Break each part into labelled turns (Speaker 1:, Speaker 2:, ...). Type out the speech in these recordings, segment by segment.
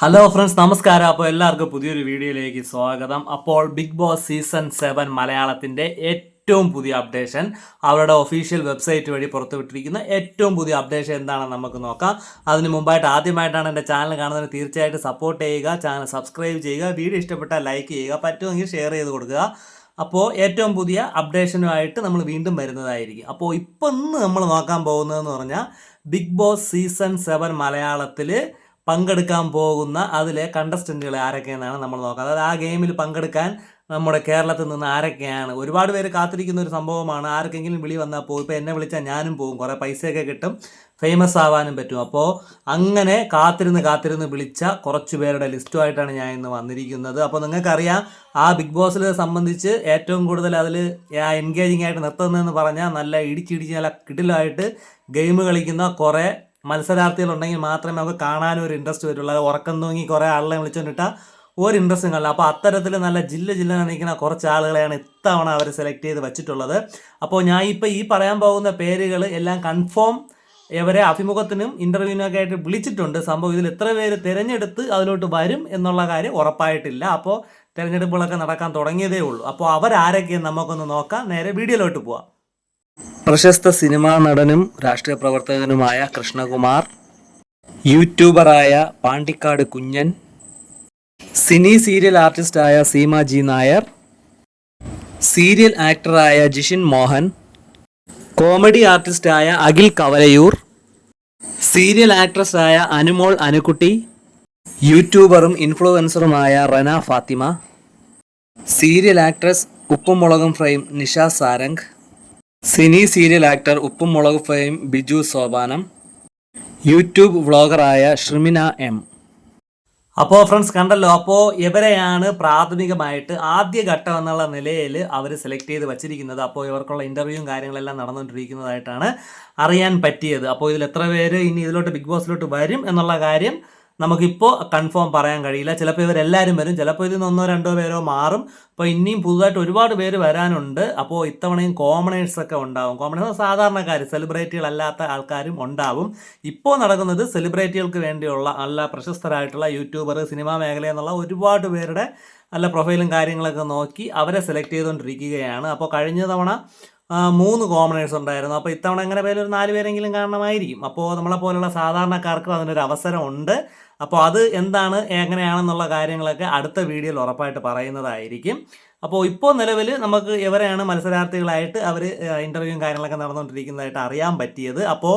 Speaker 1: Hello friends, നമസ്കാരം. അപ്പോൾ എല്ലാവർക്കും പുതിയൊരു വീഡിയോയിലേക്ക് സ്വാഗതം. അപ്പോൾ ബിഗ് ബോസ് സീസൺ 7 മലയാളത്തിൻ്റെ ഏറ്റവും പുതിയ അപ്ഡേഷൻ, അവരുടെ ഒഫീഷ്യൽ വെബ്സൈറ്റ് വഴി പുറത്തുവിട്ടിരിക്കുന്ന ഏറ്റവും പുതിയ അപ്ഡേഷൻ എന്താണെന്ന് നമുക്ക് നോക്കാം. അതിന് മുമ്പായിട്ട് ആദ്യമായിട്ടാണ് എൻ്റെ ചാനൽ കാണുന്നത്, തീർച്ചയായിട്ടും സപ്പോർട്ട് ചെയ്യുക, ചാനൽ സബ്സ്ക്രൈബ് ചെയ്യുക, വീഡിയോ ഇഷ്ടപ്പെട്ടാൽ ലൈക്ക് ചെയ്യുക, പറ്റുമെങ്കിൽ ഷെയർ ചെയ്ത് കൊടുക്കുക. അപ്പോൾ ഏറ്റവും പുതിയ അപ്ഡേഷനുമായിട്ട് നമ്മൾ വീണ്ടും വരുന്നതായിരിക്കും. അപ്പോൾ ഇപ്പം ഇന്ന് നമ്മൾ നോക്കാൻ പോകുന്നതെന്ന് പറഞ്ഞാൽ ബിഗ് ബോസ് സീസൺ 7 മലയാളത്തിൽ പങ്കെടുക്കാൻ പോകുന്ന അതിലെ കണ്ടസ്റ്റൻറ്റുകൾ ആരൊക്കെയെന്നാണ് നമ്മൾ നോക്കുക. അതായത് ആ ഗെയിമിൽ പങ്കെടുക്കാൻ നമ്മുടെ കേരളത്തിൽ നിന്ന് ആരൊക്കെയാണ്. ഒരുപാട് പേര് കാത്തിരിക്കുന്ന ഒരു സംഭവമാണ്. ആർക്കെങ്കിലും വിളി വന്നാൽ പോകും. ഇപ്പോൾ എന്നെ വിളിച്ചാൽ ഞാനും പോകും, കുറേ പൈസയൊക്കെ കിട്ടും, ഫേമസ് ആവാനും പറ്റും. അപ്പോൾ അങ്ങനെ കാത്തിരുന്ന് വിളിച്ച കുറച്ച് പേരുടെ ലിസ്റ്റുമായിട്ടാണ് ഞാൻ ഇന്ന് വന്നിരിക്കുന്നത്. അപ്പോൾ നിങ്ങൾക്കറിയാം, ആ ബിഗ് ബോസിൽ സംബന്ധിച്ച് ഏറ്റവും കൂടുതൽ അതിൽ എൻഗേജിങ് ആയിട്ട് നിർത്തുന്നതെന്ന് പറഞ്ഞാൽ നല്ല ഇടിച്ചിടിച്ച് നല്ല കിടിലായിട്ട് ഗെയിം കളിക്കുന്ന കുറേ മത്സരാർത്ഥികളുണ്ടെങ്കിൽ മാത്രമേ നമുക്ക് കാണാനും ഒരു ഇൻട്രസ്റ്റ് വരുള്ളൂ. അത് ഉറക്കം തൂങ്ങി കുറേ ആളെ വിളിച്ചുകൊണ്ടിട്ടാൽ ഒരു ഇൻട്രസ്റ്റും കാണില്ല. അപ്പോൾ അത്തരത്തിൽ നല്ല ജില്ല നിൽക്കുന്ന കുറച്ച് ആളുകളെയാണ് ഇത്തവണ അവർ സെലക്ട് ചെയ്ത് വെച്ചിട്ടുള്ളത്. അപ്പോൾ ഞാൻ ഇപ്പോൾ ഈ പറയാൻ പോകുന്ന പേരുകൾ എല്ലാം കൺഫേം ഇവരെ അഭിമുഖത്തിനും ഇൻ്റർവ്യൂവിനൊക്കെ ആയിട്ട് വിളിച്ചിട്ടുണ്ട്. സംഭവം ഇതിൽ എത്ര പേര് തിരഞ്ഞെടുത്ത് അതിലോട്ട് വരും എന്നുള്ള കാര്യം ഉറപ്പായിട്ടില്ല. അപ്പോൾ തിരഞ്ഞെടുപ്പുകളൊക്കെ നടക്കാൻ തുടങ്ങിയതേ ഉള്ളൂ. അപ്പോൾ അവരാരൊക്കെയെന്ന് നമുക്കൊന്ന് നോക്കാം. നേരെ വീഡിയോയിലോട്ട് പോവാം. പ്രശസ്ത സിനിമാ നടനും രാഷ്ട്രീയ പ്രവർത്തകനുമായ കൃഷ്ണകുമാർ, യൂട്യൂബറായ പാണ്ടിക്കാട് കുഞ്ഞൻ, സിനി സീരിയൽ ആർട്ടിസ്റ്റായ സീമ ജി നായർ, സീരിയൽ ആക്ടറായ ജിഷിൻ മോഹൻ, കോമഡി ആർട്ടിസ്റ്റായ അഖിൽ കവലയൂർ, സീരിയൽ ആക്ട്രസ്സായ അനുമോൾ അനുക്കുട്ടി, യൂട്യൂബറും ഇൻഫ്ലുവൻസറുമായ Rana Fathima, serial actress Uppum Mulakum frame Nisha Sarang, cine serial actor Uppum Mulak frame Biju Sopanam, YouTube വ്ളോഗറായ ഷ്രിമിന എം. അപ്പോൾ ഫ്രണ്ട്സ് കണ്ടല്ലോ, അപ്പോൾ ഇവരെയാണ് പ്രാഥമികമായിട്ട് ആദ്യഘട്ടം എന്നുള്ള നിലയിൽ അവർ സെലക്ട് ചെയ്ത് വച്ചിരിക്കുന്നത്. അപ്പോൾ ഇവർക്കുള്ള ഇൻ്റർവ്യൂവും കാര്യങ്ങളെല്ലാം നടന്നുകൊണ്ടിരിക്കുന്നതായിട്ടാണ് അറിയാൻ പറ്റിയത്. അപ്പോൾ ഇതിൽ എത്ര പേര് ഇനി ഇതിലോട്ട് ബിഗ് ബോസിലോട്ട് വരും എന്നുള്ള കാര്യം നമുക്കിപ്പോൾ കൺഫേം പറയാൻ കഴിയില്ല. ചിലപ്പോൾ ഇവരെല്ലാവരും വരും, ചിലപ്പോൾ ഇതിൽ നിന്ന് 1-2 പേരോ മാറും. അപ്പോൾ ഇനിയും പുതുതായിട്ട് ഒരുപാട് പേര് വരാനുണ്ട്. അപ്പോൾ ഇത്തവണയും കോമണേഴ്സൊക്കെ ഉണ്ടാവും. കോമണേഴ്സ് സാധാരണക്കാർ, സെലിബ്രിറ്റികളല്ലാത്ത ആൾക്കാരും ഉണ്ടാവും. ഇപ്പോൾ നടക്കുന്നത് സെലിബ്രിറ്റികൾക്ക് വേണ്ടിയുള്ള നല്ല പ്രശസ്തരായിട്ടുള്ള യൂട്യൂബർ, സിനിമാ മേഖല എന്നുള്ള ഒരുപാട് പേരുടെ നല്ല പ്രൊഫൈലും കാര്യങ്ങളൊക്കെ നോക്കി അവരെ സെലക്ട് ചെയ്തുകൊണ്ടിരിക്കുകയാണ്. അപ്പോൾ കഴിഞ്ഞ തവണ 3 കോമണേഴ്സ് ഉണ്ടായിരുന്നു. അപ്പോൾ ഇത്തവണ എങ്ങനെ പേര് ഒരു 4 പേരെങ്കിലും കാണണമായിരിക്കും. അപ്പോൾ നമ്മളെപ്പോലുള്ള സാധാരണക്കാർക്കും അതിനൊരു അവസരമുണ്ട്. അപ്പോൾ അത് എന്താണ് എങ്ങനെയാണെന്നുള്ള കാര്യങ്ങളൊക്കെ അടുത്ത വീഡിയോയിൽ ഉറപ്പായിട്ട് പറയുന്നതായിരിക്കും. അപ്പോൾ ഇപ്പോൾ നിലവിൽ നമുക്ക് ഇവരെയാണ് മത്സരാർത്ഥികളായിട്ട് അവർ ഇൻ്റർവ്യൂവും കാര്യങ്ങളൊക്കെ നടന്നുകൊണ്ടിരിക്കുന്നതായിട്ട് അറിയാൻ പറ്റിയത്. അപ്പോൾ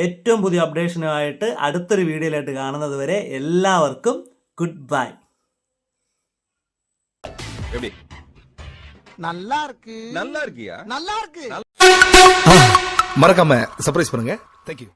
Speaker 1: ഏറ്റവും പുതിയ അപ്ഡേഷനുമായിട്ട് അടുത്തൊരു വീഡിയോയിലായിട്ട് കാണുന്നത് വരെ എല്ലാവർക്കും ഗുഡ് ബൈ.
Speaker 2: நல்லா இருக்கு
Speaker 3: நல்லா இருக்கியா
Speaker 2: நல்லா இருக்கு
Speaker 4: மறக்காம சர்ப்ரைஸ் பண்ணுங்க. தேங்க்யூ.